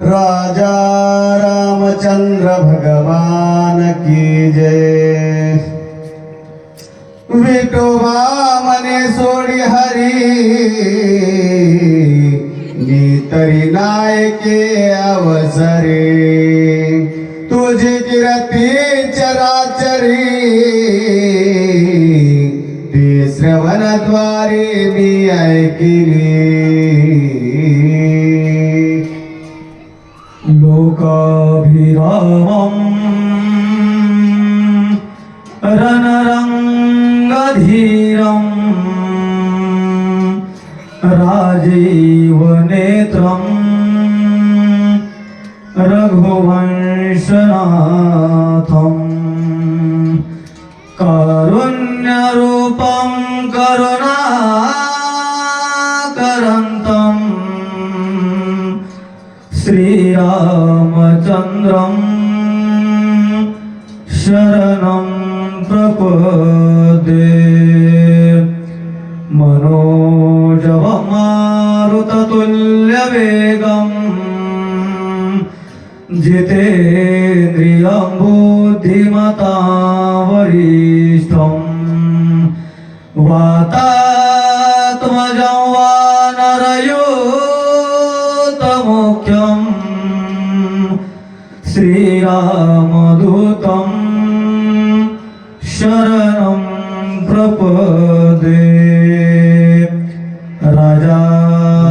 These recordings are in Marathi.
राजा रामचंद्र भगवान की जय। विठोबा मने सोडी हरी नीतरी नायके अवसरे तुझी कीर्ती चराचरी ते श्रवणद्वारे मी ऐकिली। लोकाभिरामम् रणरङ्गधीरम् राजीवनेत्रम् रघुवंशनाथम् कारुण्यरूपं करुणाकरन्तम् श्रीरामचन्द्रं शरणं प्रपद्ये। मनोजवमारुततुल्यवेगं जितेन्द्रियं बुद्धिमतां वरिष्ठं वातात्मजं वानरयूतमुख्यं श्रीरामदूतं शरणं प्रपद्ये। राजा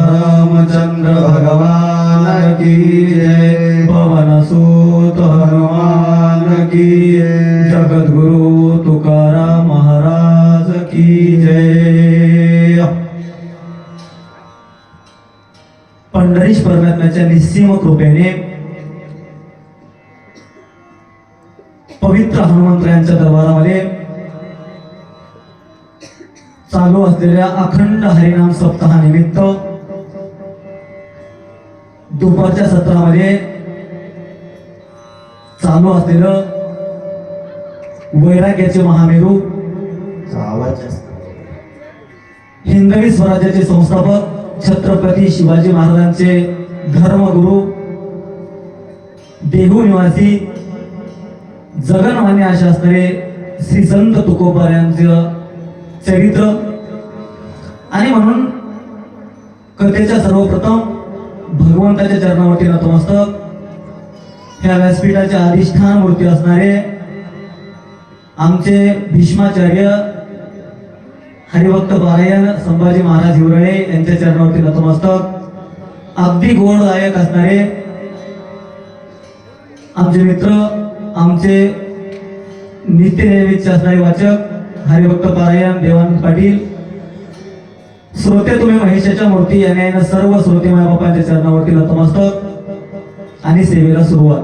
रामचंद्र भगवान की जय। पवनसुत हनुमान की जय। जगद्गुरु तुकाराम महाराज की जय। पंढरीश परमात्म्याच्या निस्सीम कृपेने पवित्र हनुमंतरायांच्या दरबारामध्ये चालू असलेल्या अखंड हरिनाम सप्ताहानिमित्त दुपारच्या सत्रामध्ये चालू असलेलं वैराग्याचे महामेरू हिंदवी स्वराज्याचे संस्थापक छत्रपती शिवाजी महाराजांचे धर्मगुरु देहू निवासी जगनमान्य असे असणारे श्री संत तुकोबा यांचं चरित्र आणि म्हणून कथेच्या सर्वप्रथम भगवंताच्या चरणावरती नतमस्तक ह्या व्यासपीठाचे अधिष्ठान मूर्ती असणारे आमचे भीष्माचार्य हरिभक्त पारायण संभाजी महाराज हिवरळे यांच्या चरणावरती नतमस्तक। अगदी गोड गायक असणारे आमचे मित्र आमचे नित्यनैवेद्य असणारे वाचक हरिभक्त पारायण देवानंद पाटील। श्रोते तुम्ही महेशाच्या मूर्ती याने सर्व श्रोते मायबापांच्या चरणावरती नतमस्तक आणि सेवेला सुरुवात।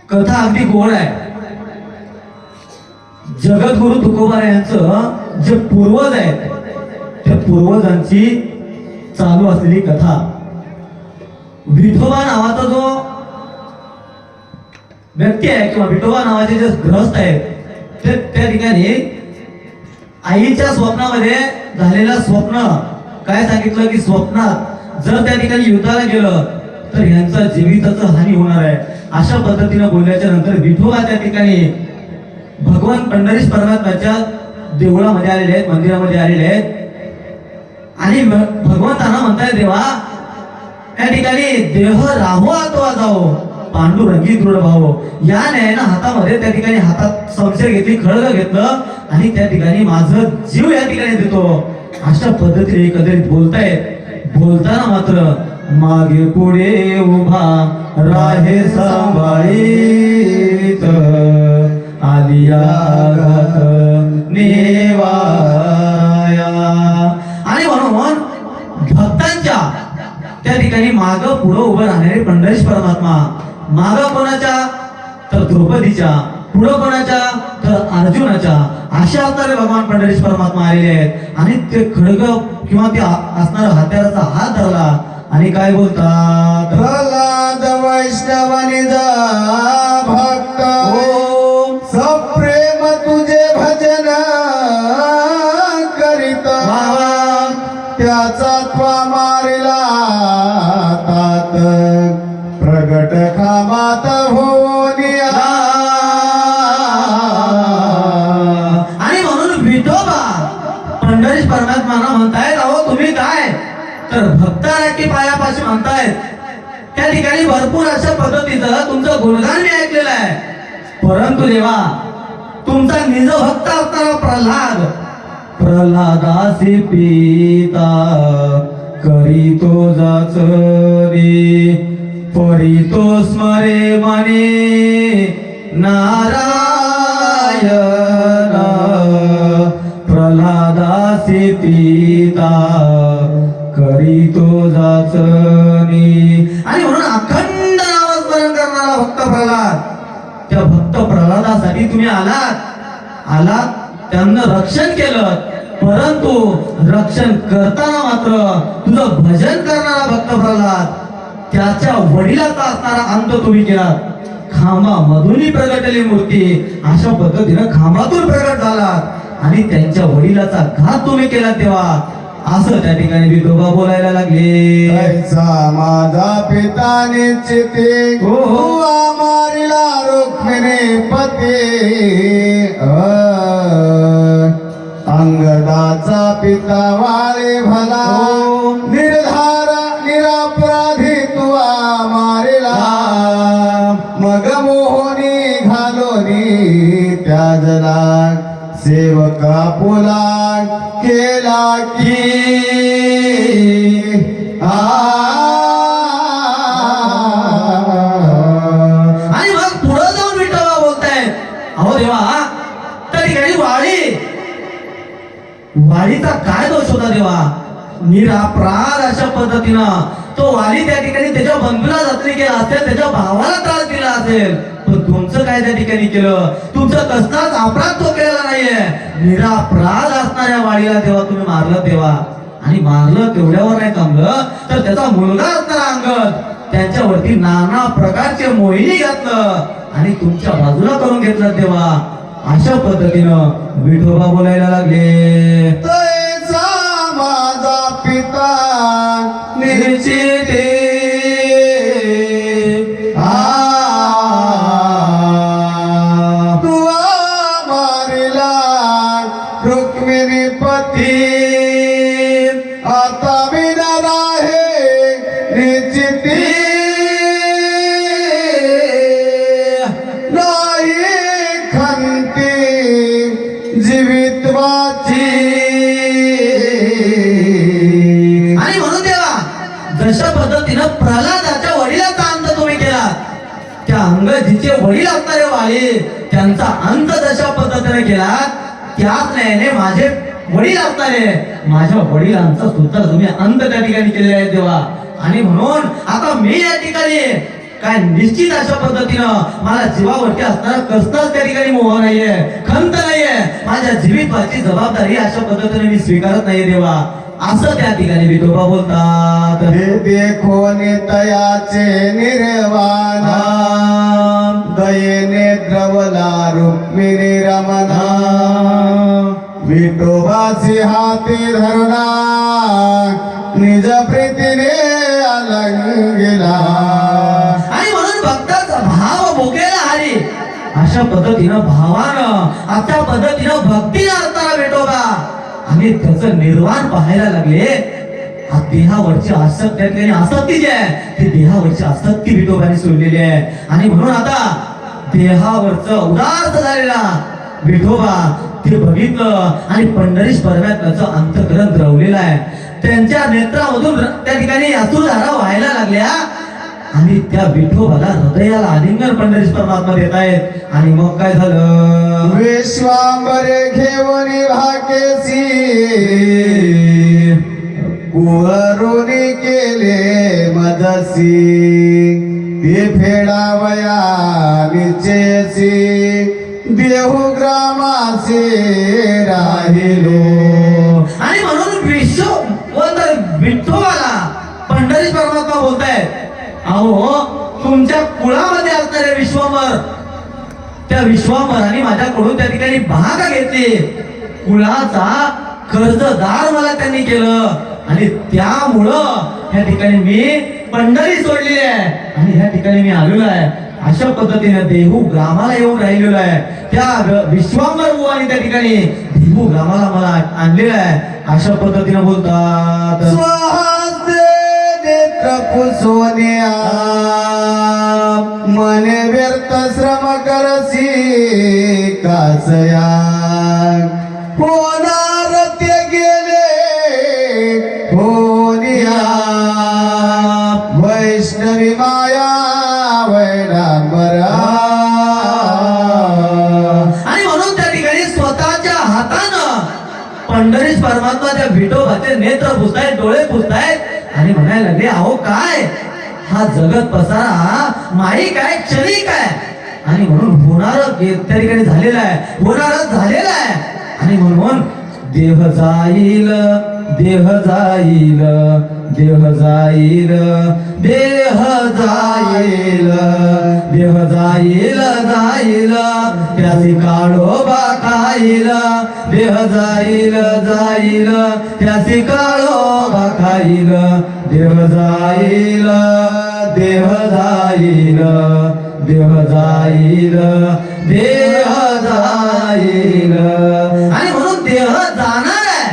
कथा अगदी गोड आहे। जगद्गुरु तुकोबा यांचं जे पूर्वज आहेत त्या पूर्वजांची चालू असलेली कथा। विठोबा नावाचा जो व्यक्ती आहे किंवा विठोबा नावाचे जे ग्रस्त आहेत ते त्या ठिकाणी आईच्या स्वप्नामध्ये झालेलं स्वप्न काय सांगितलं की स्वप्नात जर त्या ठिकाणी युद्धाला गेलं तर यांचा जीविताचं हानी होणार आहे अशा पद्धतीने बोलल्याच्या नंतर विठोबा त्या ठिकाणी भगवान पंढरीश परमात्म्याच्या देवळामध्ये आलेले आहेत, मंदिरामध्ये आलेले आहेत आणि भगवंतांना म्हणताय देवा त्या ठिकाणी देह राहो अथवा जाओ पांडुरंगी दृढ भाव या न्यायानं हातामध्ये त्या ठिकाणी हातात संशय घेतली, खळग घेतलं आणि त्या ठिकाणी माझं जीव या ठिकाणी देतो अशा पद्धतीने एकत्रित बोलतायत। बोलताना मात्र मागे पुढे उभा राहे सांभाळीत आलिया नेवाया। आणि म्हणून भक्तांच्या त्या ठिकाणी माग पुढं उभं राहणारे पंढरीश परमात्मा माग कोणाच्या तर द्रौपदीच्या, पुढं कोणाच्या तर अर्जुनाच्या अशा अवतारे भगवान पंढरीश परमात्मा आलेले आहेत आणि ते खडग किंवा ते असणारा हत्याराचा हात धरला आणि काय बोलतात प्रल्हाद वैष्णवानी जा भक्त सप्रेम तुझे भजन करीत त्याचा त्वा मारिला तात प्रगट खामात होनिया. आणि म्हणून विठोबा पंढरीश परमात्माना म्हणतायत, अहो तुम्ही काय तर भक्ताराखी पायापाशी म्हणतायत. त्या ठिकाणी भरपूर अशा पद्धतीचं तुमचं गुणगान मी ऐकलेलं आहे. परंतु देवा तुमचा निज भक्त असणारा प्रल्हादासी पिता करीतो जाचरी परितो स्मरे मने नारायण. प्रल्हादासी पिता करीतो जाचनी. आणि म्हणून अखंड नामस्मरण करणारा भक्त प्रल्हाद, त्या भक्त प्रल्हादासाठी तुम्ही आलात त्यांना रक्षण केलं. परंतु रक्षण करताना मात्र तुझं भजन करणारा भक्त प्रल्हाद, त्याच्या वडिलाचा असणारा अंत तुम्ही केला. खांबामधूनही प्रगटली मूर्ती, अशा पद्धतीनं खांबातून प्रगट झालात आणि त्यांच्या वडिलाचा घात तुम्ही केला. तेव्हा असं त्या ठिकाणी विठोबा बोलायला लागले. ऐसा माझा पिता निश्चिते हो, हो. हुआ मारिला रुक्मिणी पती. अंगदाचा पिता वाळे भला हो. निर्धार निरापराधी तुआ मारिला. मग मोहनी घालोनी त्याजला सेवका पुला केला की. आणि मग पुढे जाऊन विठोबा बोलतायत, अहो देवा त्या ठिकाणी वालीचा काय दोष होता देवा. निरापराध अशा पद्धतीनं तो वाली त्या ठिकाणी त्याच्या बंधूला जत्री केला असेल, त्याच्या भावाला त्रास दिला असेल, पण तुमचं काय त्या ठिकाणी केलं. तुमचं कसलाच अपराध तो केलेला नाहीये. निरापराध असणाऱ्या वालीला तेव्हा तुम्ही मारलं तेव्हा. आणि मारलं तेवढ्यावर नाही थांबलं तर त्याचा मुलगा असणारा अंगद त्यांच्यावरती नाना प्रकारचे मोहिनी घातलं आणि तुमच्या बाजूला करून घेतलं. तेव्हा अशा पद्धतीनं विठोबा बोलायला लागले. तैसा माझा पिता निश्चिते तुआ मारिला रुक्मिणी पती. आता विनर आहे निश्चिती नाही खंती जीवितवाची. आणि म्हणून देवा जशा पद्धतीनं प्रल्हादाच्या वडिलाचा अंत तुम्ही केला, त्या अंगजीचे वडील असणारे वाली त्यांचा अंत जशा पद्धतीने केला, त्याच न्यायाने माझे वडील असणारे माझ्या वडिलांचा सुद्धा तुम्ही अंत त्या ठिकाणी केलेले आहे देवा. आणि म्हणून आता मी या ठिकाणी काय निश्चित अशा पद्धतीनं मला जीवावरती असणारा कसलाच त्या ठिकाणी मोह नाहीये, खंत नाहीये. माझ्या जीवितवाची जबाबदारी अशा पद्धतीने मी स्वीकारत नाहीये देवा. असं त्या ठिकाणी विठोबा बोलतात. हे देखो नितयाचे निर्वाण दयेने द्रवला रुक्मिणी रमणा. विठोबासी हाती धरणा निज प्रीतीने अलंगिला. आणि म्हणून भक्ताचा भाव भोगेला हरी अशा पद्धतीनं भावानं अशा पद्धतीनं भक्तीला असणारा विठोबा आणि त्याचं निर्वाण पाहायला लागले. हा देहावरची आसक्ती त्या ठिकाणी आसक्ती जी आहे ती देहावरची आसक्ती विठोबाने सोडलेली आहे. आणि म्हणून आता देहावरचं उदार झालेला विठोबा ते बघितलं आणि पंढरीश परमात्म्याचं अंतःकरण द्रवलेलं आहे. त्यांच्या नेत्रामधून त्या ठिकाणी अश्रुधारा व्हायला लागल्या आणि त्या विठोबाला हृदयाला आलिंगन पंढरीश परमात्मा देत आहेत. आणि मग काय झालं. विश्वांबरे घेऊन भाकेसी कुहरुनी केले मजसी. ते फेडावया निचेसी देहू ग्रामासे राहिलो. आणि म्हणून विठोबाला पंढरीश परमात्मा बोलतायत, अहो तुमच्या कुळामध्ये असणारे विश्वांबर, त्या विश्वांबराने माझ्याकडून त्या ठिकाणी भाग घेतली. कुळाचा कर्जदार मला त्यांनी केलं. आणि त्यामुळं ह्या ठिकाणी मी पंढरी सोडलेली आहे आणि ह्या ठिकाणी मी आलेलो आहे. अशा पद्धतीने देहू ग्रामाला येऊन राहिलेलो आहे. त्या विश्वांबर बुवाने त्या ठिकाणी देहू ग्रामाला मला आणलेलं आहे. अशा पद्धतीने बोलतात. स्वहस्ते नेत्र पुसोनिया मने व्यर्थ श्रम करसी कासया होणार ते गेले होनिया वैष्णवी माया वैडांबरा. आणि म्हणून त्या ठिकाणी स्वतःच्या हातानं पंढरीश परमात्मा त्या विठोबाचे नेत्र पुसतायत, डोळे पुसतायत आणि म्हणायला लागले, अहो काय हा जगत पसारा माईक आहे, क्षणिक आहे आणि म्हणून होणार त्या ठिकाणी झालेला आहे, होणारच झालेला आहे. आणि म्हणून देह जाईल, देह जाईल, देह जाईल, देह जाईल, देह जाईल, जाईल त्याची काळोबा खाईल, देह जाईल, जाईल त्याची काळोबा खाईल, देह जाईल, देह जाईल, देह जाईल, देह जाईल. आणि म्हणून देह जाणार आहे,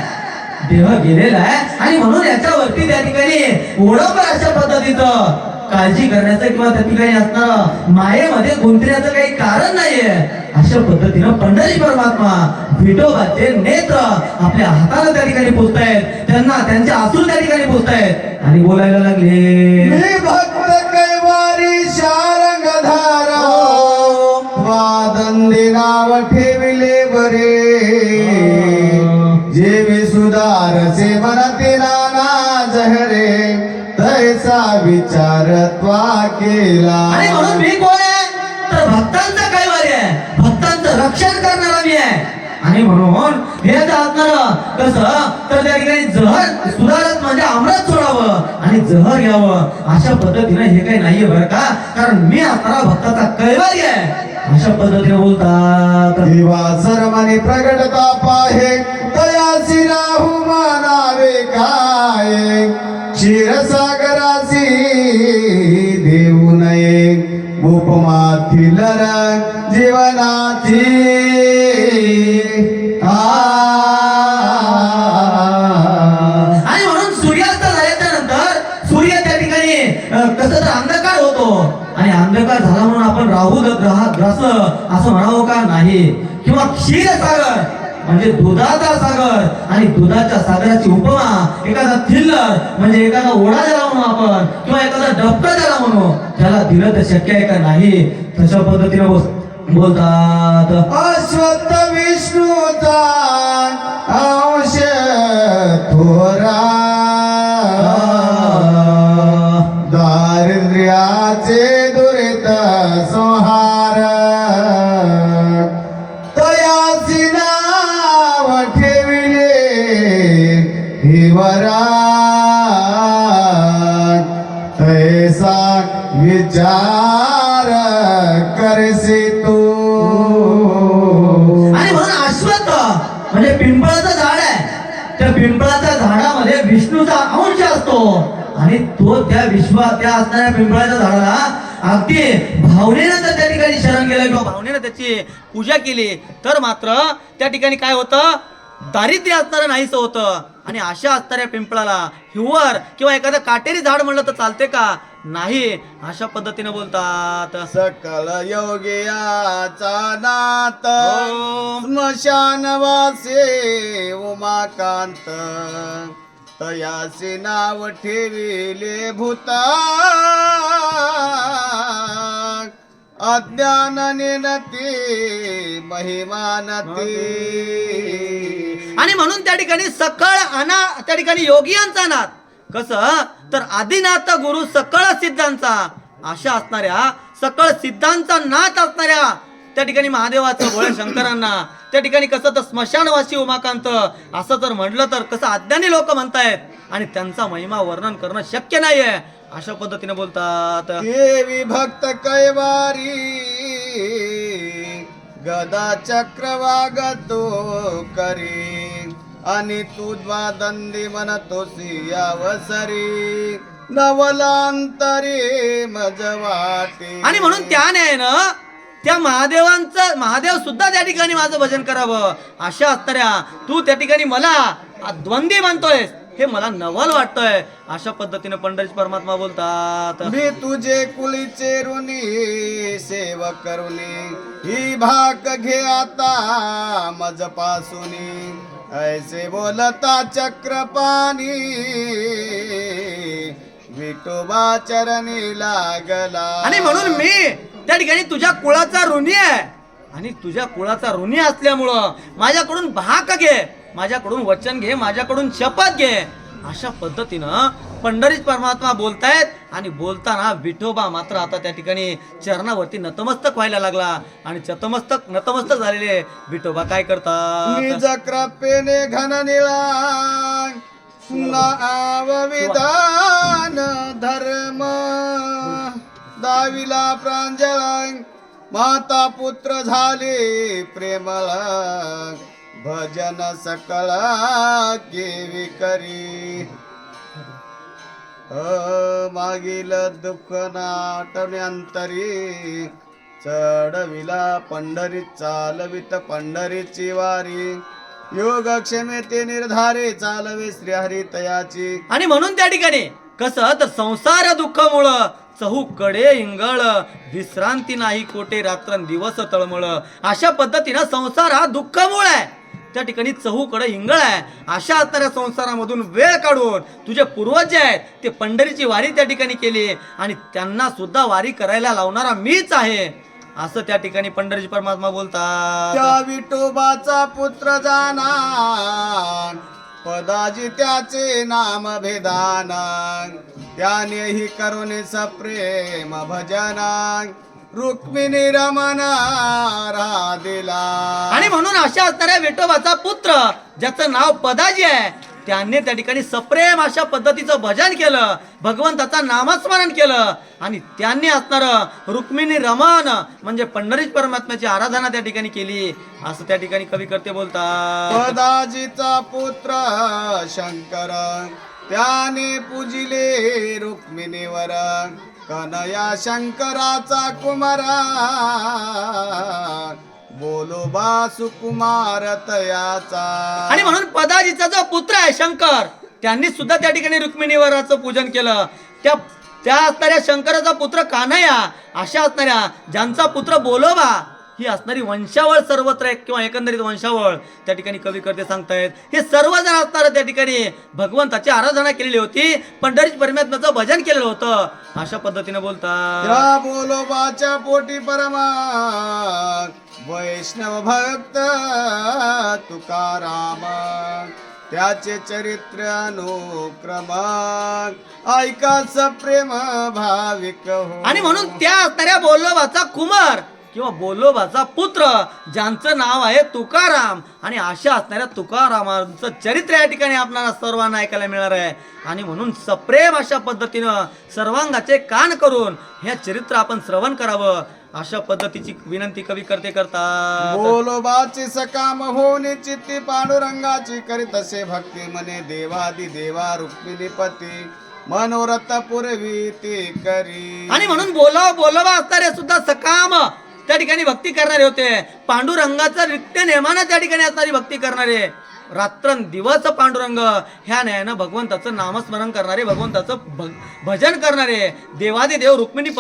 देह गेलेला आहे आणि म्हणून याच्यावरती त्या ठिकाणी ओढवणार अशा पद्धतीचं काळजी करण्याचं किंवा त्या ठिकाणी असणार मायेमध्ये गुंतण्याचं काही कारण नाहीये. अशा पद्धतीनं पंढरी परमात्मा विठोबाचे नेत्र आपल्या हाताला त्या ठिकाणी पोचतायत, त्यांना त्यांचे आसूर त्या ठिकाणी पोचतायत आणि बोलायला लागले, मी भक्त कैवारी शारंगधारा वादंदी नाव ठेविले बरे जे विसुदारसे मनते नाना जहरे तैसा विचार त्वा केला. आणि म्हणून मी कोण आहे तर भक्तांचा कैवारी आहे, भक्तांचं रक्षण करणारा मी आहे. आणि म्हणून हे असणार कसं तर त्या ठिकाणी जहर सुधारत म्हणजे अमृत सोडावं आणि जहर घ्यावं अशा पद्धतीने हे काही नाहीये बरं का, कारण मी असणारा भक्ताचा कैवारी आहे. अशा पद्धतीने बोलतात. देवा सर्वांनी प्रगटता पाहे तयासी राहू मानावे काय क्षीरसागरासी देऊ नये उपमातील जीवनाची. आणि म्हणून सूर्यास्त झाल्याच्या नंतर सूर्य त्या ठिकाणी कसं तर अंधकार होतो आणि अंधकार झाला म्हणून आपण राहू ग्रास असं म्हणावं का नाही. किंवा क्षीरसागर म्हणजे दुधाचा सागर आणि दुधाच्या सागराची उपमा एखादा थिल्लर म्हणजे एखादा ओढा ज्याला म्हणू आपण किंवा एखादा डबका ज्याला म्हणू त्याला दिलं तर शक्य आहे का नाही. तशा पद्धतीने बोलतात. अश्वत्थ विष्णूचा अंश थोरा दारिद्र्याचे दुरित संहार तयासी नाव ठेविले हिवरा तैसा विचार करसी तू. आणि म्हणून अश्वत्थ म्हणजे पिंपळाचं झाड आहे, त्या पिंपळाच्या झाडामध्ये विष्णूचा अंश असतो आणि तो त्या असणाऱ्या पिंपळाच्या झाडाला अगदी भावनेनं जर त्या ठिकाणी शरण गेलं किंवा भावनेनं त्याची पूजा केली तर मात्र त्या ठिकाणी काय होतं, दारिद्र्य असणारं नाहीसं होतं. आणि अशा असणाऱ्या पिंपळाला हिवर किंवा एखादं काटेरी झाड म्हणलं तर चालते का नाही. अशा पद्धतीने बोलतात. सकल योगियाचा नाथ स्मशानवासे उमाकांत तयासी नाव ठेविले भूता अज्ञानाने नती महिमानती. आणि म्हणून त्या ठिकाणी सकळ अना त्या ठिकाणी योगियांचा नाथ कसं तर आदिनाथ गुरु सकळ सिद्धांचा अशा असणाऱ्या सकळ सिद्धांचा नाथ असणाऱ्या त्या ठिकाणी महादेवाचं भोळ्या शंकरांना त्या ठिकाणी कसं तर स्मशानवासी उमाकांत असं जर म्हटलं तर कसं अज्ञानी लोक म्हणतायत आणि त्यांचा महिमा वर्णन करणं शक्य नाहीये. अशा पद्धतीने बोलतात. देवी भक्त कैवारी गदा चक्रवागतो करी आणि तू द्वादंदी म्हणतोसी अवसरी नवलांतरी मज वाटे. आणि म्हणून त्या न्यायानं त्या महादेव सुद्धा त्या ठिकाणी माझं भजन करावं अशा असणाऱ्या तू त्या ठिकाणी मला द्वंद्वी म्हणतोय हे मला नवल वाटतंय. अशा पद्धतीने पंढरीश परमात्मा बोलतात. मी तुझे कुलीचे ऋणी सेव करुनी ही भाक घे आता मज पासूनी ऐसे बोलता चक्रपाणी विठोबा चरणी लागला. आणि म्हणून मी त्या ठिकाणी तुझ्या कुळाचा ऋणी आहे आणि तुझ्या कुळाचा ऋणी असल्यामुळं माझ्याकडून भाक घे, माझ्याकडून वचन घे, माझ्याकडून शपथ घे. अशा पद्धतीनं पंढरीश परमात्मा बोलतायत आणि बोलताना विठोबा मात्र आता त्या ठिकाणी चरणावरती नतमस्तक व्हायला लागला. आणि नतमस्तक झालेले विठोबा काय करतात. निज कृपेने घन निळा नाव विधान धर्म दाविला प्रांजळ माता पुत्र झाले प्रेमळ भजन सकळ केवी करी. मागील दुःख नाटण्यांतरी चढविला पंढरी चालवित पंढरीची वारी योग क्षमेते निर्धारे चालवे श्रीहरी तयाची. आणि म्हणून त्या ठिकाणी कसं तर संसार दुःखामुळं चहूकडे इंगळ विश्रांती नाही कोटे रात्रंदिवस तळमळ. अशा पद्धतीनं संसार हा दुःखामुळे आहे, त्या ठिकाणी चहूकडे इंगळ आहे. अशा असणाऱ्या संसारामधून वेळ काढून तुझे पूर्वज जे आहेत ते पंढरीची वारी त्या ठिकाणी केली आणि त्यांना सुद्धा वारी करायला लावणारा मीच आहे असं त्या ठिकाणी पंढरीची परमात्मा बोलतात. त्या विठोबाचा पुत्र जाना पदाजी त्याचे नाम भेदाना त्यानेही करुणे सप्रेम भजना रुक्मिणी रमणा राधिला. आणि म्हणून अशा असणाऱ्या विठोबाचा पुत्र ज्याचं नाव पदाजी आहे त्यांनी त्या ठिकाणी सप्रेम अशा पद्धतीचं भजन केलं, भगवंताचं नामस्मरण केलं आणि त्यांनी असणार रुक्मिणी रमण म्हणजे पंढरीश परमात्म्याची आराधना त्या ठिकाणी केली असं त्या ठिकाणी कवी करते बोलतात. पदाजीचा पुत्र शंकर त्याने पूजिले रुक्मिणीवर कनया शंकराचा कुमारा बोलोबा सुकुमार तयाचा. आणि म्हणून पदाजीचा जो पुत्र आहे शंकर त्यांनी सुद्धा त्या ठिकाणी रुक्मिणीवराचं पूजन केलं. त्या असणाऱ्या शंकराचा पुत्र कान्हया अशा असणाऱ्या ज्यांचा पुत्र बोलोबा ही असणारी वंशावळ सर्वत्र किंवा एकंदरीत वंशावळ त्या ठिकाणी कवी करते सांगतायत. हे सर्वजण असणार त्या ठिकाणी भगवंताची आराधना केलेली होती, पंढरीश परमात्म्याचं भजन केलेलं होतं अशा पद्धतीने बोलतात. त्या बोलोबाच्या पोटी परमा वैष्णव भक्त तुकाराम त्याचे चरित्र अनुक्रम ऐका सप्रेम भाविक हो. आणि म्हणून त्या असणाऱ्या बोलोबाचा कुमार किंवा बोलोबाचा पुत्र ज्यांचं नाव आहे तुकाराम आणि अशा असणाऱ्या तुकारामांचं चरित्र या ठिकाणी आपल्याला सर्वांना ऐकायला मिळणार आहे. आणि म्हणून सप्रेम अशा पद्धतीनं सर्वांगाचे कान करून हे चरित्र आपण श्रवण करावं अशा पद्धतीची विनंती कवी करतात. बोलोबाची सकाम होणे चित्ती पांडुरंगाची करीत असे भक्ती मने देवादी देवा रुक्मिणीपती मनोरथ पुरवी ते करी. आणि म्हणून बोलोबा असणारे सुद्धा सकाम त्या ठिकाणी भक्ती करणारे होते. पांडुरंगाचं नित्य नेमानं त्या ठिकाणी असणारी भक्ती करणारे रात्रंदिवस पांडुरंग ह्या न्यायानं भगवंताचं नामस्मरण करणारे, भगवंताचं भजन करणारे, देवादी देव रुक्मिणी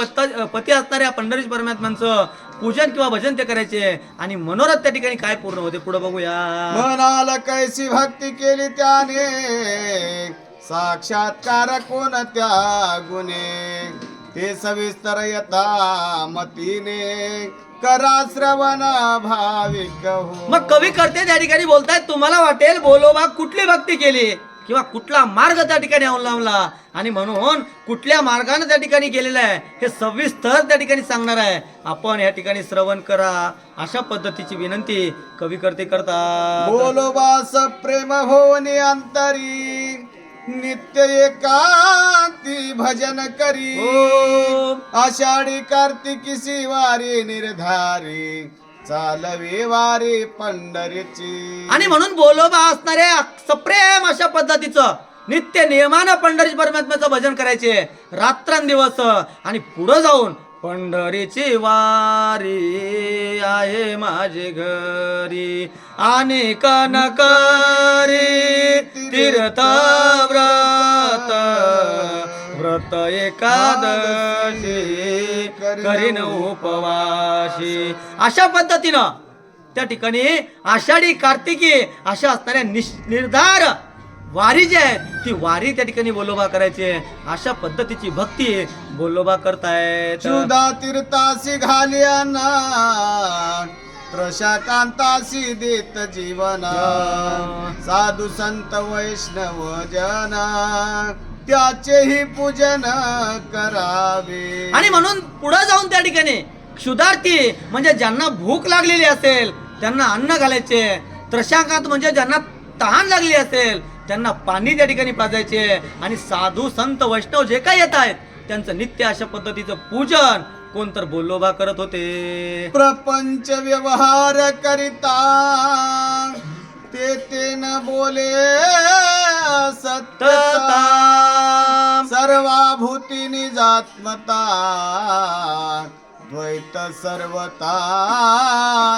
पती असणाऱ्या पंढरीश परमात्म्यांचं पूजन किंवा भजन ते करायचे आणि मनोरथ त्या ठिकाणी काय पूर्ण होते पुढे बघूया. मनाला कैसी भक्ती केली त्याने साक्षात्कार कोणत्या गुणे ते सविस्तर यथा मतीने करा श्रवण भाविक हो. मग कवी करते त्या ठिकाणी बोलतायत तुम्हाला वाटेल बोलोबा कुठली भक्ती केली किंवा कुठला मार्ग त्या ठिकाणी अवलंबला आणि म्हणून कुठल्या मार्गाने त्या ठिकाणी गेलेला आहे हे सविस्तर त्या ठिकाणी सांगणार आहे. आपण या ठिकाणी श्रवण करा अशा पद्धतीची विनंती कवी करतात. बोलोबास प्रेम होणे अंतरी नित्य एकांती भजन करी ओम. आषाढी कार्तिकी शिवारी निर्धारी चालवी वारी पंढरीची. आणि म्हणून बोलोबा असणारे सप्रेम अशा पद्धतीचं नित्य नियमानं पंढरी परमात्म्याचं भजन करायचे रात्रंदिवस. आणि पुढं जाऊन पंढरीची वारी आहे माझे घरी आणि कनकरी तीर्थ व्रत व्रत एकादशी करीन उपवाशी. अशा पद्धतीनं त्या ठिकाणी आषाढी कार्तिकी अशा असणाऱ्या निर्धार वारी जी आहे ती वारी त्या ठिकाणी बोलोबा करायचे. अशा पद्धतीची भक्ती बोलोबा करतायत. सुधा तीर्थासी घालियाना प्रशाकांतासी देत जीवन साधू संत वैष्णव जन त्याचेही पूजन करावे. आणि म्हणून पुढे जाऊन त्या ठिकाणी क्षुधार्थी म्हणजे ज्यांना भूक लागलेली असेल त्यांना अन्न घालायचे. त्रशाकांत म्हणजे ज्यांना तहान लागली असेल त्यांना पाणी त्या ठिकाणी पाजायचे. आणि साधू संत वैष्णव जे काही येत आहेत त्यांचं नित्य अशा पद्धतीचं पूजन कोण तर बोलोबा करत होते. प्रपंच व्यवहार करिता ते न बोले सत्यता सर्वाभूती निजात्मता द्वैत सर्वता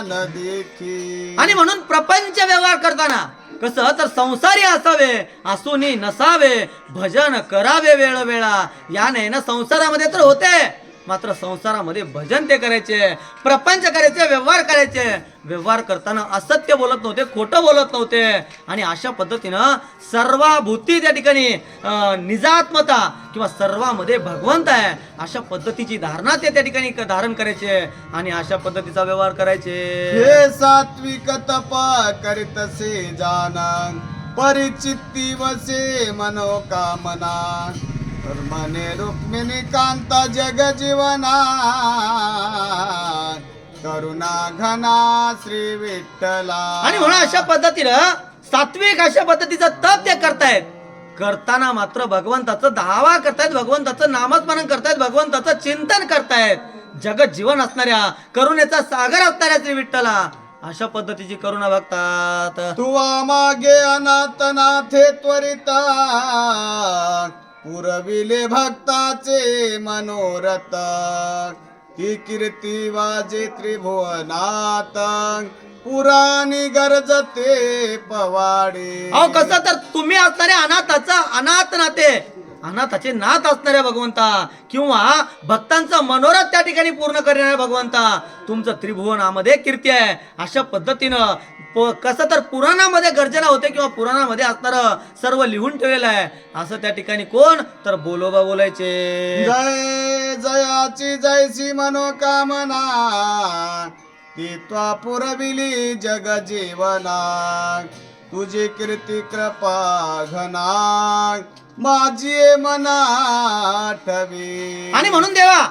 न देखी. आणि म्हणून प्रपंच व्यवहार करताना कसं तर संसारी असावे असूनी नसावे भजन करावे वेळोवेळा. याने ना संसारामध्ये तर होते मात्र संसारामध्ये भजन ते करायचे प्रपंच करायचे व्यवहार करायचे. व्यवहार करताना असत्य बोलत नव्हते खोटं बोलत नव्हते. आणि अशा पद्धतीनं सर्वाभूती त्या ठिकाणी निजात्मता किंवा सर्वामध्ये भगवंत आहे अशा पद्धतीची धारणा ते त्या ठिकाणी धारण करायचे. आणि अशा पद्धतीचा व्यवहार करायचे. हे सात्विक तप करीतसे जाना परिचित्ती वसे मनोकामना मने रुक्मिणी कांता जग जीवना करुणा घना श्री विठ्ठला. आणि म्हणून अशा पद्धतीनं सात्विक अशा पद्धतीचं तप ते करतायत. करताना मात्र भगवंताचं धावा करतायत भगवंताचं नामस्मरण करतायत भगवंताचं चिंतन करतायत. जगत जीवन असणाऱ्या करुणेचा सागर असणाऱ्या श्री विठ्ठला अशा पद्धतीची करुणा बघतात. तुवा मागे अनाथनाथे त्वरिता पुरविले भक्ताचे मनोरथ ती कीर्ती वाजे त्रिभुवनात पुराणी गरजते पवाडे. अहो कसं तर तुम्ही असणाऱ्या अनाथ नाते अनाथाचे नाथ असणाऱ्या भगवंता किंवा भक्तांचं मनोरथ त्या ठिकाणी पूर्ण करणाऱ्या भगवंता तुमचं त्रिभुवनामध्ये कीर्ती आहे. अशा पद्धतीनं कसं तर पुराणामध्ये गर्जना होते किंवा पुराणामध्ये असणारं सर्व लिहून ठेवलेलं आहे असं त्या ठिकाणी कोण तर बोलोबा बोलायचे. जय जयाची जयसी मनोकामना ती त्वा पुरविली जग जीवना तुझी कीर्ती कृपा घना माझी मना ठवी. आणि म्हणून देवा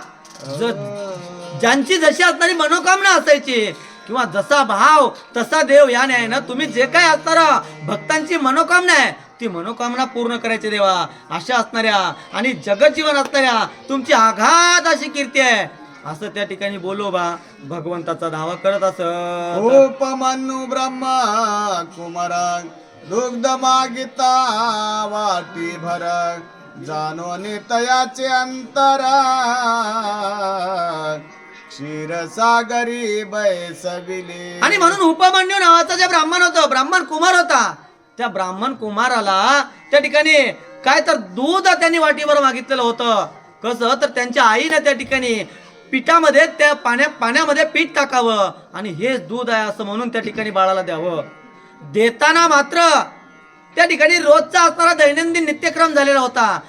ज्यांची जशी असणारी मनोकामना असायची किंवा जसा भाव तसा देव या न्यायानं तुम्ही जे काय असणारा भक्तांची मनोकामना आहे ती मनोकामना पूर्ण करायची देवा. अशा असणाऱ्या आणि जगजीवन असणाऱ्या तुमची आघात अशी कीर्ती आहे असं त्या ठिकाणी बोलोबा भगवंताचा धावा करत असत. उपमन्यू ब्रह्मा कुमारा दुग्ध मागिता वाटी भर जाणून तयाचे अंतरा क्षीरसागरी बैसविले. आणि म्हणून उपमन्यू नावाचा जे ब्राह्मण होता ब्राह्मण कुमार होता त्या ब्राह्मण कुमाराला त्या ठिकाणी काय तर दूध त्यांनी वाटीवर मागितलेलं होतं. कसं तर त्यांच्या आईने त्या ठिकाणी पिठामध्ये त्या पाण्यामध्ये पीठ टाकावं आणि हेच दूध आहे असं म्हणून त्या ठिकाणी बाळाला द्यावं. देताना मात्र त्या ठिकाणी रोजचा असणारा दैनंदिन नित्यक्रम झालेला होता.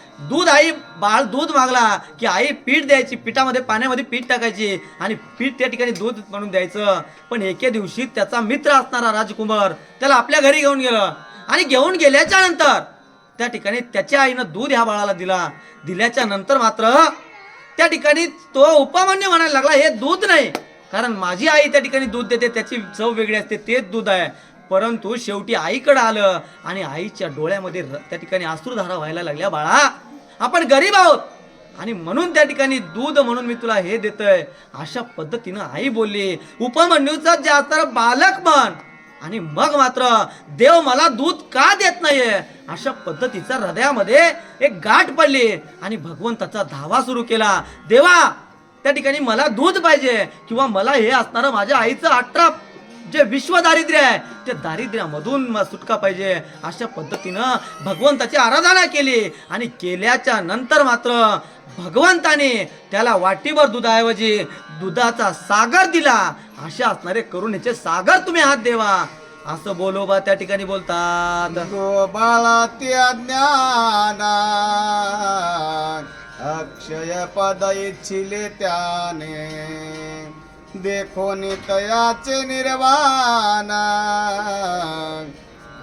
बाळ दूध मागला की आई पीठ द्यायची पिठामध्ये पाण्यामध्ये पीठ टाकायची आणि पीठ त्या ठिकाणी दूध म्हणून द्यायचं. पण एके दिवशी त्याचा मित्र असणारा राजकुमार त्याला आपल्या घरी घेऊन गेलं आणि घेऊन गेल्याच्या नंतर त्या ठिकाणी त्याच्या आईनं दूध ह्या बाळाला दिल्याच्या नंतर मात्र त्या ठिकाणी तो उपमान्य म्हणायला लागला हे दूध नाही कारण माझी आई त्या ठिकाणी दूध देते त्याची चव वेगळी असते तेच दूध आहे. परंतु शेवटी आईकडे आलं आणि आईच्या डोळ्यामध्ये त्या ठिकाणी अश्रुधारा व्हायला लागल्या. बाळा आपण गरीब आहोत आणि म्हणून त्या ठिकाणी दूध म्हणून मी तुला हे देतोय. अशा पद्धतीनं आई बोलली. उपमन्यूचा जे असणारा बालक म्हण आणि मग मात्र देव मला दूध का देत नाहीये अशा पद्धतीचा हृदयामध्ये एक गाठ पडली आणि भगवंताचा धावा सुरू केला. देवा त्या ठिकाणी मला दूध पाहिजे किंवा मला हे असणारं माझ्या आईचं 18 जे विश्व दारिद्र्य आहे ते दारिद्र्यामधून सुटका पाहिजे. अशा पद्धतीनं भगवंताची आराधना केली आणि केल्याच्या नंतर मात्र भगवंताने त्याला वाटीभर दुधाऐवजी दुधाचा सागर दिला. अशा असणारे करुणेचे सागर तुम्ही आहात देवा असं बोलोबा त्या ठिकाणी बोलतात. बाळा त्या ज्ञाना अक्षय पद इच्छिले त्याने देखो नितयाचे निर्वाण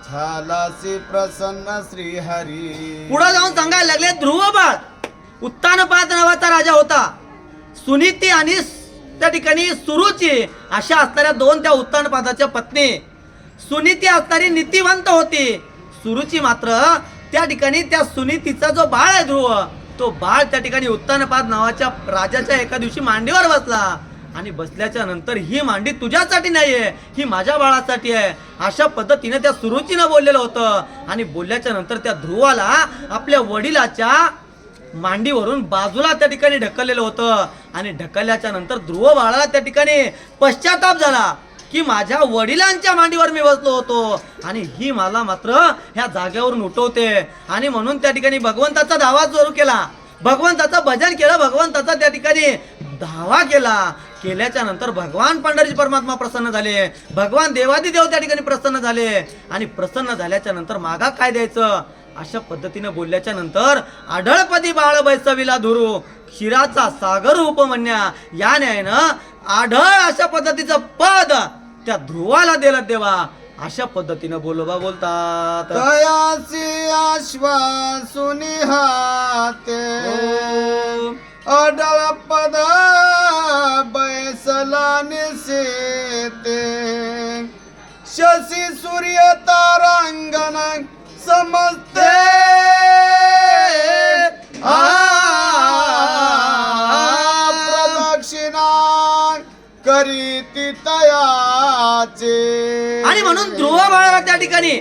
झालासी प्रसन्न श्रीहरी. पुढे जाऊन सांगायला लागले ध्रुव बाळ उत्तानपाद नावाचा राजा होता. सुनीती आणि त्या ठिकाणी सुरुची अशा असणाऱ्या दोन त्या उत्तानपादाच्या पत्नी. सुनीती असणारी नीतिवंत होती. सुरुची मात्र त्या ठिकाणी त्या सुनीतीचा जो बाळ आहे ध्रुव तो बाळ त्या ठिकाणी उत्तानपाद नावाच्या राजाच्या एका दिवशी मांडीवर बसला आणि बसल्याच्या नंतर ही मांडी तुझ्यासाठी नाहीये ही माझ्या बाळासाठी आहे अशा पद्धतीने त्या सुरुचीनं बोललेलं होतं. आणि बोलल्याच्या नंतर त्या ध्रुवाला आपल्या वडिलाच्या मांडीवरून बाजूला त्या ठिकाणी ढकललेलं होतं आणि ढकलल्याच्या नंतर ध्रुव बाळाला त्या ठिकाणी पश्चाताप झाला की माझ्या वडिलांच्या मांडीवर मी बसलो होतो आणि ही मला मात्र ह्या जागेवरून उठवते. आणि म्हणून त्या ठिकाणी भगवंताचा धावा सुरू केला. भगवंताचं भजन केलं. भगवंताचा त्या ठिकाणी धावा केल्याच्या नंतर भगवान पंढरी परमात्मा प्रसन्न झाले. भगवान देवादिदेव त्या ठिकाणी प्रसन्न झाले आणि प्रसन्न झाल्याच्या नंतर मागा काय द्यायचं अशा पद्धतीने बोलल्याच्या नंतर आढळपदी बाळ बैसविला धुरू क्षीराचा सागर उपमन्या या न्यायानं आढळ अशा पद्धतीचं पद त्या ध्रुवाला दिलं देवा अशा पद्धतीनं बोलोबा बोलतात. तयासी आश्वासुनी हाते अडळ पद बैसला निसेते शशी सूर्य तारांगण समजते प्रदक्षिणा करीती तयाचे. आणि म्हणून ध्रुव बाळाला त्या ठिकाणी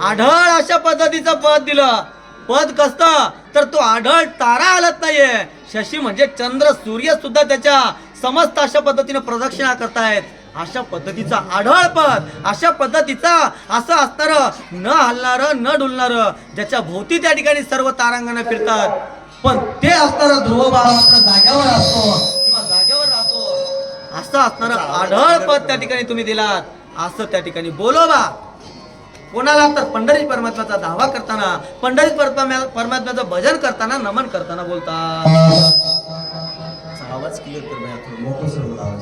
आढळ अशा पद्धतीचं पद दिलं. पद कसतं तर तो आढळ तारा हलत नाहीये. शशी म्हणजे चंद्र सूर्य सुद्धा त्याच्या समस्त अशा पद्धतीने प्रदक्षिणा करतायत. अशा पद्धतीचा आढळ पद अशा पद्धतीचा असं असणार न हलणार न डुलणार ज्याच्या भोवती त्या ठिकाणी सर्व तारांगण फिरतात. पण ते असणार ध्रुव बाळ मात्र जाग्यावर असतो किंवा जाग्यावर राहतो असं असणार आढळ पद त्या ठिकाणी तुम्ही दिलात असं त्या ठिकाणी बोलोबा. कोणाला तर पंढरी परमात्म्याचा धावा करताना पंढरी परमात्म्याचं भजन करताना नमन करताना बोलतात. आवाज क्लिअर कर भैया, थोडं मोठं सोड आवाज.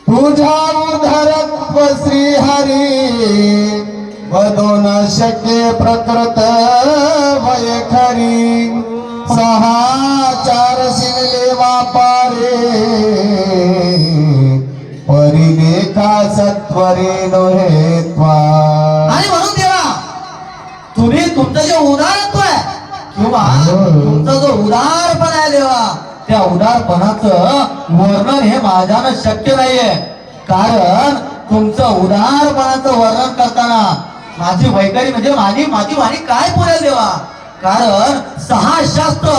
तुझ्या उधरत्व श्रीहरी वदो न शक्य प्रकृत वय खरी 6-4 शिवले वापारे परिलेखा सत्वरे नोहे त्वा. आणि म्हणून देवा तुम्ही तुमचं जे उदारत्व आहे किंवा तुमचा जो उदारपण आहे देवा त्या उदारपणाचं वर्णन हे माझ्यानं शक्य नाहीये. कारण तुमचं उदारपणाचं वर्णन करताना माझी वैखरी म्हणजे माझी वाणी काय पुरेल देवा. कारण 6 शास्त्र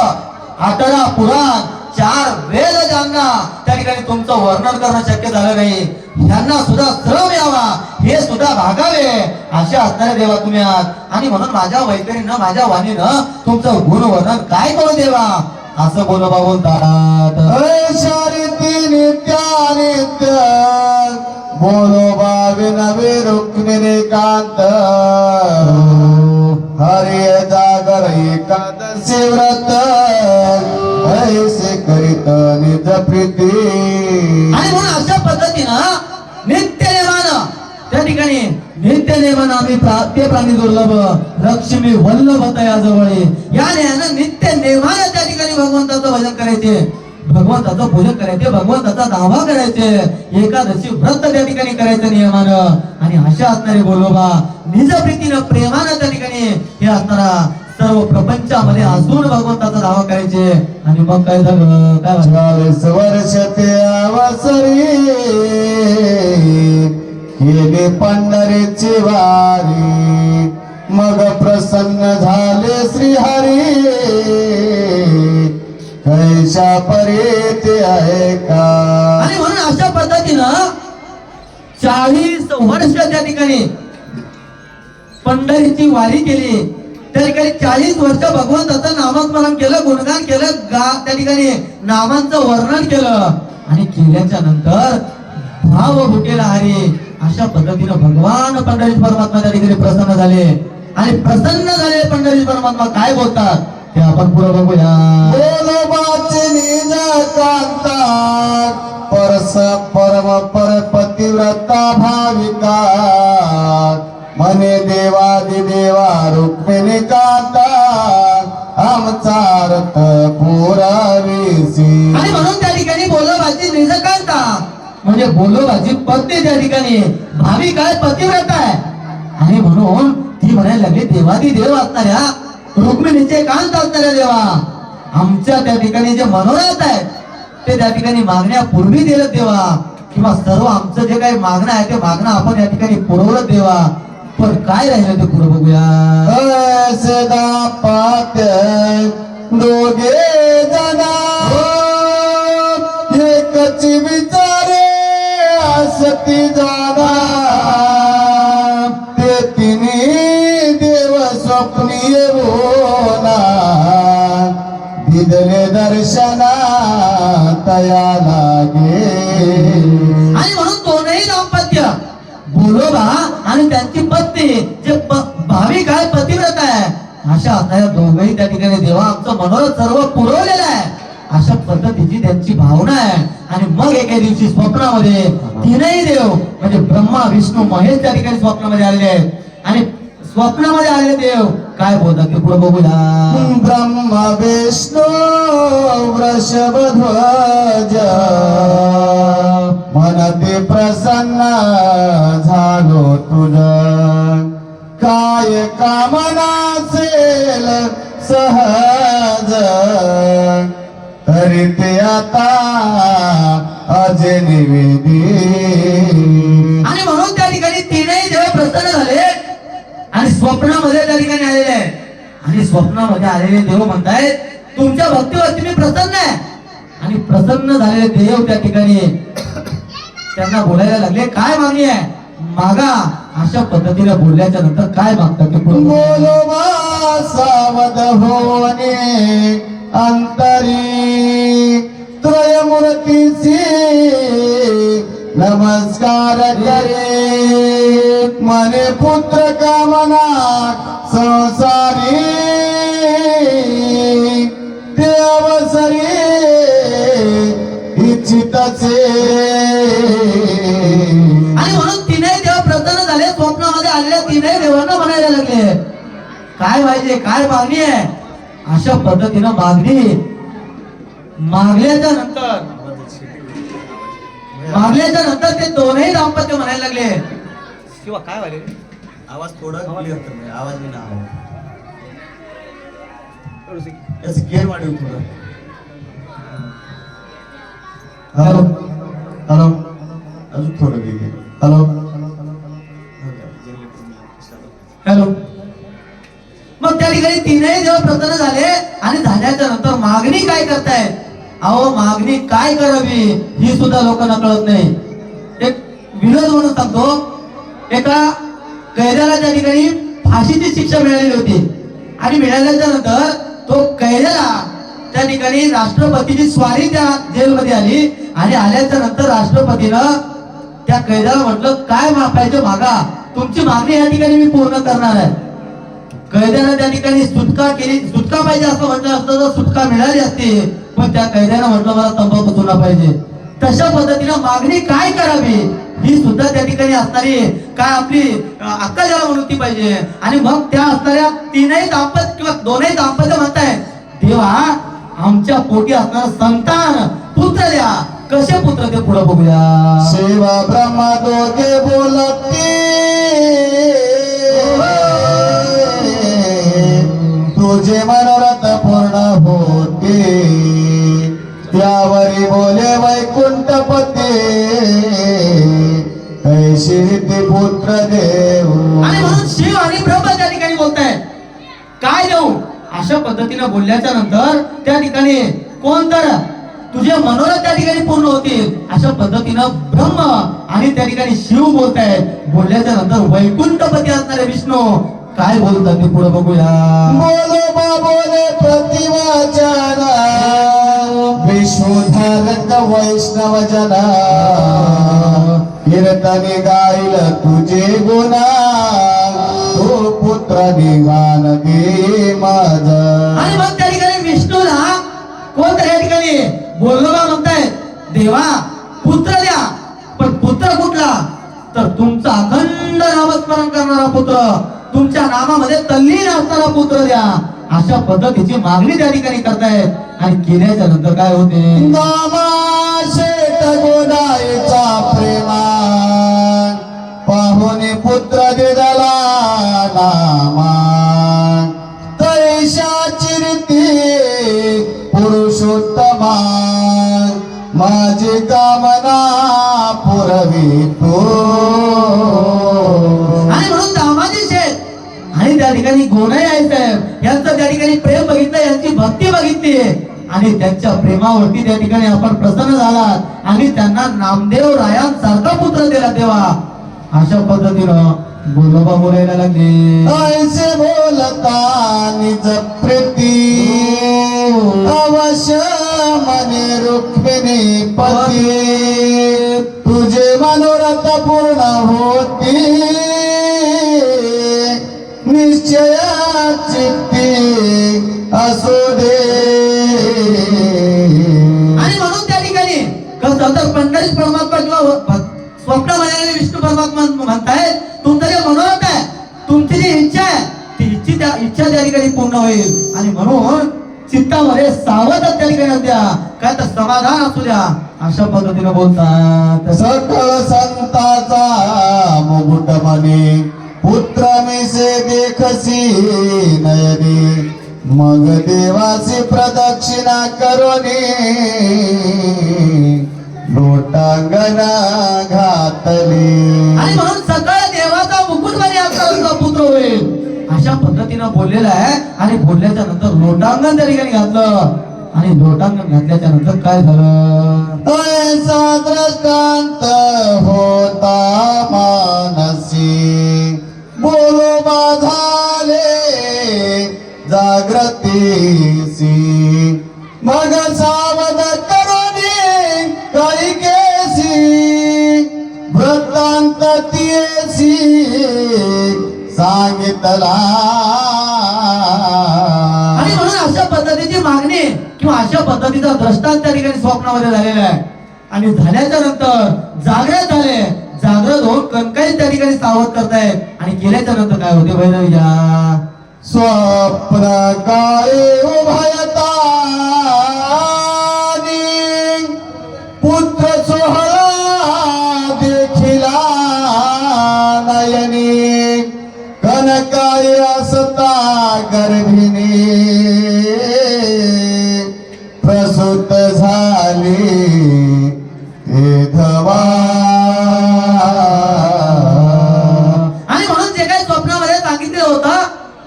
18 पुराण 4 वेद ज्यांना त्या ठिकाणी तुमचं वर्णन करणं शक्य झालं नाही ह्यांना सुद्धा श्रम यावा हे सुद्धा भागावे असे असणारे देवा तुम्ही आहात. आणि म्हणून माझ्या वैखरीनं माझ्या वाणीनं तुमचं गुण वर्णन काय करू देवा असं बोलोबा बोलतात. नित्यानित्य बोलोबा विनवे रुक्मिणी कांत हरे जागर एकादशी व्रत ऐसे करीत निज प्रीती. आणि म्हणून अशा पद्धतीनं नित्य नेमान त्या ठिकाणी नित्य नेमान आम्ही ते प्राणी दुर्लभ लक्ष्मी वल्लभ तया जवळ या न्यायानं नित्य नेमान त्या ठिकाणी भगवंताचं भजन करायचे. भगवंताचं पूजन करायचे, भगवंताचा दावा करायचे, एकादशी व्रत त्या ठिकाणी करायचं नियमानं. आणि अशा असणारे बोलोबा निज प्रीतीनं प्रेमानं त्या ठिकाणी हे असणारा सर्व प्रपंचामध्ये असून भगवंताचा दावा करायचे. आणि मग काय झालं, काय झालं? 40 वर्ष ते अवसरी केले पंढरीची वारी, मग प्रसन्न झाले श्रीहरी, कैशा परी आहे का. आणि म्हणून अशा पद्धतीनं 40 वर्ष त्या ठिकाणी पंढरीची वारी केली. त्या ठिकाणी 40 वर्ष भगवंताचं नामस्मरण केलं, गुणगान केलं, त्या ठिकाणी नामांचं वर्णन केलं. आणि केल्याच्या नंतर भाव भुकेला हरी अशा पद्धतीनं भगवान पंढरीश परमात्मा त्या ठिकाणी प्रसन्न झाले. आणि प्रसन्न झाले पंढरीश परमात्मा काय बोलतात ते आपण पुढे बघूया. बोलोबाचे निज कांता परस परम परपतिव्रता भाविका, मने देवादि देवा रुक्मिणी कांता, आमचा अर्थ पुराविसी. आणि म्हणून त्या ठिकाणी बोलोबाची निज कांता म्हणजे बोलोबाची पत्नी त्या ठिकाणी भाविका आहे, पतिव्रता आहे. आणि म्हणून ती म्हणायला लागली देवादी देव असणाऱ्या रुक्मिणीचे कांत असणाऱ्या देवा, आमच्या त्या ठिकाणी जे मनोरथ आहेत ते त्या ठिकाणी मागण्या पूर्वी दिलं देवा, किंवा सर्व आमचं जे काही मागणं आहे ते मागणं आपण या ठिकाणी पुरवलं देवा. पण काय राहिलं ते पुढे बघूया. सदा पात्य दोघे जना एकच विचारे असती जाना, ते तिन्ही देव स्वप्नी बोला, दिदले दर्शना तया लागे. आणि म्हणून दोनही दाम्पत्य बोलोबा आणि त्यांची पत्नी जे भाविक आहे, पतिव्रत आहे, अशा असणाऱ्या दोघंही त्या ठिकाणी देवा आमचं मनोरथ सर्व पुरवलेलं आहे अशा पद्धतीची त्यांची भावना आहे. आणि मग एके दिवशी स्वप्नामध्ये तीनही देव म्हणजे ब्रह्मा विष्णू महेश त्या ठिकाणी स्वप्नामध्ये आलेले आहेत. आणि स्वप्नामध्ये आलेले देव काय बोलतात ते पुढे बघूया. ब्रह्मा विष्णू वृषभध्वज, मनते प्रसन्न झालो तुझ, काय कामना असेल सहज, तरी ते आता अजय निवेदी. आणि म्हणून त्या ठिकाणी तीनही देव प्रसन्न झाले आणि स्वप्नामध्ये त्या ठिकाणी आलेले आहे. आणि स्वप्नामध्ये आलेले देव म्हणतायत तुमच्या भक्तीवरती मी प्रसन्न आहे. आणि प्रसन्न झालेले देव त्या ठिकाणी त्यांना बोलायला लागले काय मागणी आहे मागा. अशा पद्धतीने बोलल्याच्या नंतर काय मागतात ते पुढे. बोलोबा सावध होणे अंतरी, त्रयमूर्तीची नमस्कार करे, मने पुत्र कामना संसारी, ते अवसरी इच्छितचे. आणि म्हणून तीनही देव प्रसन्न झाले. स्वप्नामध्ये आलेल्या तीनही देवांना म्हणायला लागले काय पाहिजे, काय मागणी आहे. अशा पद्धतीनं मागल्याच्या नंतर ते दोनही दाम्पत्य म्हणायला लागले किंवा काय व्हायले. आवाज थोडा क्लिअर कर, आवाज नाही ना याचं गेअर वाढव थोडं. हॅलो हॅलो अजून थोडं घे. Hello hello. मग त्या ठिकाणी तीनही देव प्रसन्न झाले. आणि झाल्याच्या नंतर मागणी काय करतायत. अहो मागणी काय करावी ही सुद्धा लोकांना कळत नाही. एक विनोद म्हणून सांगतो. एका कैद्याला त्या ठिकाणी फाशीची शिक्षा मिळालेली होती. आणि मिळाल्याच्या नंतर तो कैद्याला त्या ठिकाणी राष्ट्रपतीची स्वारी त्या जेलमध्ये आली. आणि आल्याच्या नंतर राष्ट्रपतीनं त्या कैद्याला म्हटलं काय पाहिजे मागा, तुमची मागणी या ठिकाणी मी पूर्ण करणार आहे. कैद्यानं त्या ठिकाणी सुटका पाहिजे असं म्हटलं असतं तर सुटका मिळाली असती. पण त्या कैद्यानं म्हटलं मला तंबाखू चुना पाहिजे. तशा पद्धतीनं मागणी काय करावी ही सुद्धा त्या ठिकाणी असणारी काय आपली अक्कल ज्याला म्हणून ती पाहिजे. आणि मग त्या असणाऱ्या तीनही दाम्पत्य किंवा दोनही दाम्पत्य म्हणतायत देवा आमच्या पोटी असणार संतान पुत्र द्या. कसे पुत्र ते पुढे बघूया. शिव ब्रह्म दोघे बोलती तुझे मनोरथ पूर्ण होते त्यावरी बोले वैकुंठपती कैशी ते पुत्र देव. आणि म्हणून शिव आणि ब्रह्म त्या ठिकाणी बोलतायत काय देऊ. अशा पद्धतीने बोलल्याच्या नंतर त्या ठिकाणी कोण तर तुझे मनोरथ त्या ठिकाणी पूर्ण होतील अशा पद्धतीनं ब्रह्म आणि त्या ठिकाणी शिव बोलतायत. बोलल्याच्या नंतर वैकुंठपती असणारे विष्णू काय बोलतात ते पुढे बघूया. बोलो बोले प्रतिवाचन विश्वधारक वैष्णव जना कीर्तने गाईल तुझे गुणा तो पुत्र निघान दे माझा. आणि मग त्या ठिकाणी विष्णूला कोण त्या ठिकाणी बोललो का म्हणतायत देवा पुत्र द्या. पण पुत्र कुठला तर तुमचा अखंड नामस्मरण करणारा पुत्र तुमच्या नामामध्ये तल्लीन असणारा पुत्र द्या. अशा पद्धतीची मागणी त्या ठिकाणी करतायत आणि केल्याच्या नंतर काय होते. नामा शेठ गोदाईचा प्रेमा पाहुणे पुत्र दिला नामा तैशा चिरती पुरुषोत्तमा माझी कामना पुरवितो. आणि म्हणून दामाजी शेठ आणि त्या ठिकाणी गोनाई आहे साहेब यांचं त्या ठिकाणी प्रेम बघितलं यांची भक्ती बघितली आणि त्यांच्या प्रेमावरती त्या ठिकाणी आपण प्रसन्न झालात आणि त्यांना नामदेव रायांसारखा पुत्र दिला तेव्हा अशा पद्धतीनं बोलोबा बोलायला लागले. ऐसे बोलता निज प्रीती अवश्य मने रुक्मिणी पती तुझे मनोरथ पूर्ण होती निश्चय चित्ती असू दे. आणि म्हणून त्या ठिकाणी कसं तर पंढरीत परमात्मा किंवा स्वप्नामध्ये विष्णू परमात्मा म्हणताय तुमचं जे मनोरथ आहे तुमची जी इच्छा आहे ती इच्छा त्या ठिकाणी पूर्ण होईल. आणि म्हणून चित्तामध्ये सावध त्या ठिकाणी द्या काय तर समाधान असू द्या अशा पद्धतीने बोलतात. सकळ संताचा मुकुट मनी पुत्र मिसे देखसी नयनी मग देवासी प्रदक्षिणा करोनी लोटांगणा घातली. आणि म्हणून सकाळ देवाचा मुकुट बने असणारा पुत्र होईल अशा पद्धतीनं बोललेला आहे. आणि बोलल्याच्या नंतर लोटांगण त्या ठिकाणी घातलं आणि लोटांगण घातल्याच्या नंतर काय झालं. ऐसा दृष्टांत होता मानसी बोलो झाले जागृतीसी मग सावध करोनी काही केसी वृत्तांत तियेसी सांगितला. आणि म्हणून अशा पद्धतीची मागणी किंवा अशा पद्धतीचा दृष्टांत त्या ठिकाणी स्वप्नामध्ये झालेला आहे. आणि झाल्याच्या नंतर जागृत झाले जागृत होऊन कणकाई त्या ठिकाणी सावध करतायत आणि केल्याच्या नंतर काय होते भैरवीया. स्वप्न काळे उभयता पुत्र सोहळा देखिला नयनी कनकाळी असता गर्भिणी प्रसूत झाली धवा. आणि म्हणून जे काही स्वप्नामध्ये सांगितलं होतं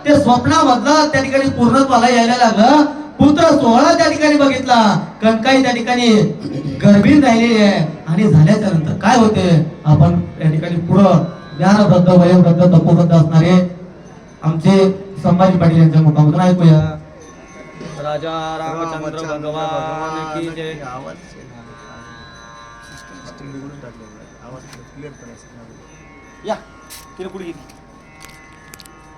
ते स्वप्नामधलं त्या ठिकाणी पूर्णत्वाला यायला लागलं. पुत्र सोहळा त्या ठिकाणी बघितला कणकाई त्या ठिकाणी गर्भीण राहिलेली आहे. आणि झाल्याच्या नंतर काय होते आपण त्या ठिकाणी पुढं ज्ञानवृद्ध वयोवृद्ध तपोवृद्ध असणारे आमचे संभाजी पाटील यांच्या मुखामधून ऐकूया. राजा रामचंद्र भगवान की जय. आवाज क्लिअर करायचं. या तिने पुढे गेली.